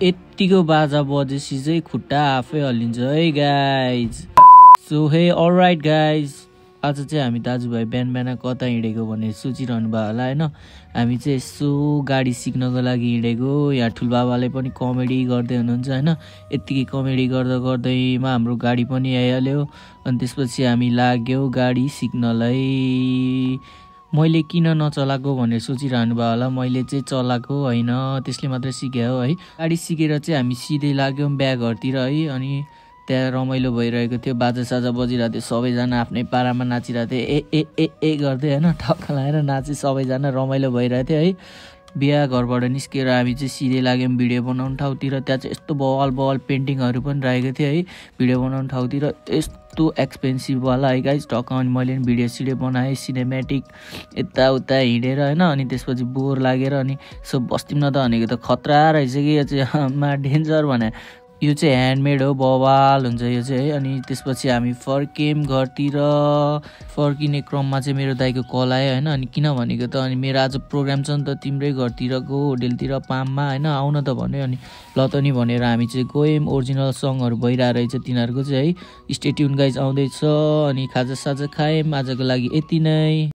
यतिको बाजा बजेपछि चाहिँ खुट्टा आफै हल्लिन्छ है गाइज। सो हे अलराइट गाइज, आज चाहिँ हामी दाजुभाइ बिहान बिहान कता हिँडेको भनेर सोचिरहनु भयो होला होइन। हामी चाहिँ यसो गाडी सिक्नको लागि हिँडेको। यहाँ ठुलबाबाले पनि कमेडी गर्दै हुनुहुन्छ होइन। यत्तिकै कमेडी गर्दा गर्दैमा हाम्रो गाडी पनि आइहाल्यो। अनि त्यसपछि हामी लाग्यौँ गाडी सिक्नलाई। मैले किन नचलाएको भनेर सोचिरहनु भयो होला। मैले चाहिँ चलाएको होइन, त्यसले मात्रै सिक्यो है। गाडी सिकेर चाहिँ हामी सिधै लाग्यौँ बिहाघरतिर है। अनि त्यहाँ रमाइलो भइरहेको थियो, बाजा साजा बजिरहेको थियो, सबैजना आफ्नै पारामा नाचिरहेको थियो। ए गर्दै होइन, ठक्क लगाएर नाचे सबैजना, रमाइलो भइरहेको थियो है। बिहा घरबाट निस्केर हामी चाहिँ सिधै लाग्यौँ भिडियो बनाउने ठाउँतिर। त्यहाँ चाहिँ यस्तो बवाल पेन्टिङहरू पनि राखेको थियो है भिडियो बनाउने ठाउँतिर। यस्तो एक्सपेन्सिभवाला है गाइज। टक्क अनि मैले पनि भिडियो सिडियो बनाएँ, सिनेमेटिक यताउता हिँडेर होइन। अनि त्यसपछि बोर लागेर अनि यसो बस्तीमा न त भनेको त खतरा रहेछ कि यो चाहिँ डेन्जर भने। यो चाहिँ ह्यान्डमेड हो, बवाल हुन्छ यो चाहिँ है। अनि त्यसपछि हामी फर्क्यौँ घरतिर। फर्किने क्रममा चाहिँ मेरो दाइको कल आयो होइन। अनि किन भनेको त, अनि मेरो आज प्रोग्राम छ नि त तिम्रै घरतिरको होटेलतिर पाममा होइन, आउन त भन्यो। अनि ल त नि भनेर हामी चाहिँ गयौँ। ओरिजिनल सङहरू भइरहेको रहेछ तिनीहरूको चाहिँ है। स्टे ट्युन गाइज आउँदैछ। अनि खाजा साजा खायौँ। आजको लागि यति नै।